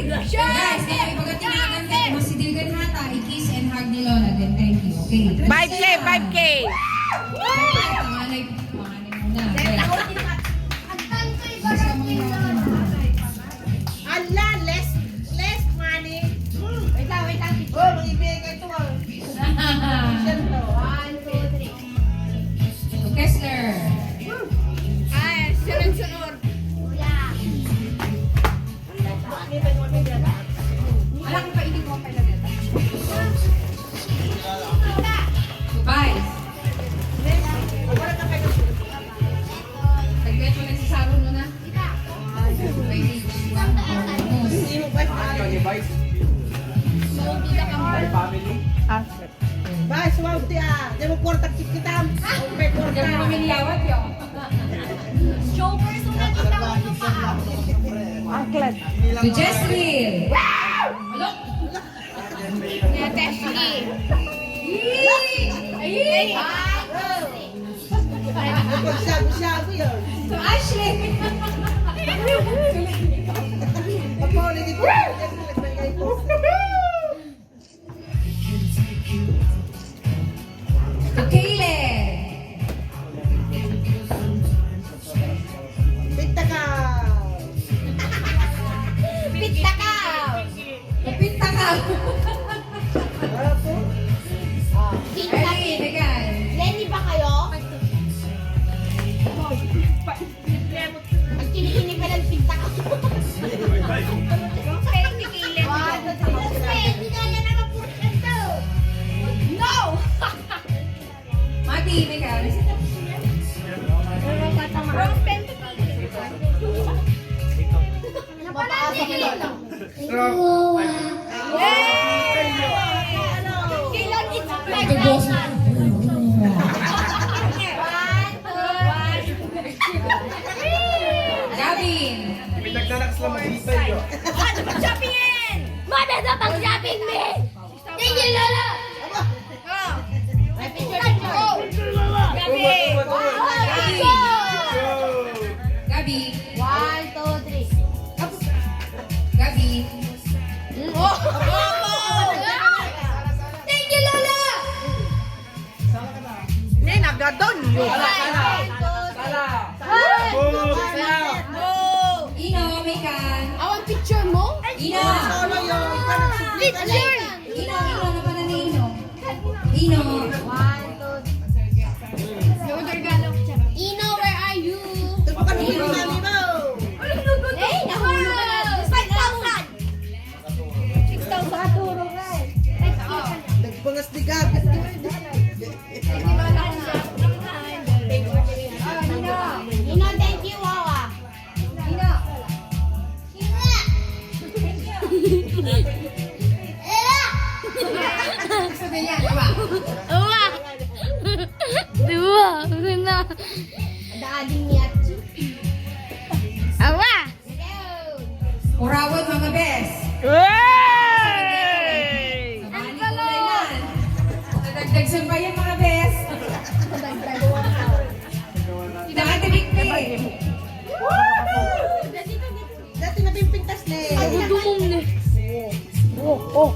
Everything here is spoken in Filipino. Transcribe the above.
Guys, kaya ipagatingan natin mo si Dilgan Hata, i-kiss and hug ni Lola din. Thank you. Okay. 5K, 5K. Panganay muna. Ala, less money. Wait lang. Oh, mag-ibigay ito. 1, 2, 3. Kessler. Ay, sunod-sunod. Alam ko pa, hindi ko pa ilagay. Bye. Tagbihan mo na si Saro no na. Bye, suwag dia. Di mo portak kita. May Huwag portak. mo miniyawat yun. To Jesril. Hello? Ay! Pagsabi-sabi yun. To Ashley. Pagpaulit ito. To Kaylen. Pinta ka. Kapit ka. Ano po? Ay, Megan. Lenny ba kayo? Ang kinikinig ka ng pinta ka. Yung sa'yo ni Kaylen. Hindi ka yan naman po ito. No! Mati, Megan. Wrong pen to Kaylen. Napalasin nila lang. Kailan it's like that. Gavin. Ano ba shoppingin? Mabesa pang shopping me! Thank you, Lola! May picture ko! Gabi! Gabi! Gabi. 1, 2, 3. Gabi. Thank you, Lola! Hindi, nagadon. Ino, Megan. Awan picture mo? Ino. Solo yun. Picture! Ino, na pala ni Ino. Ino. 1, 2, 3. Ino, where are you? Ito pa kami yung mami mo. Hey, nahulog ka na. 5,000! 6,000 katuro ka eh. Nagbangas ni Gabi. Ino, thank you, Wawa. Ino. Sabi niya, diba? Uwa! Diba? Na. Dading ni Atsu. Awa! Urawad mga bes. Wey! Ano pala yan? Nadagdag sa bayan mga bes. Pinakatibig na eh. Dati nabimpintas na eh. Dumong na. Oh.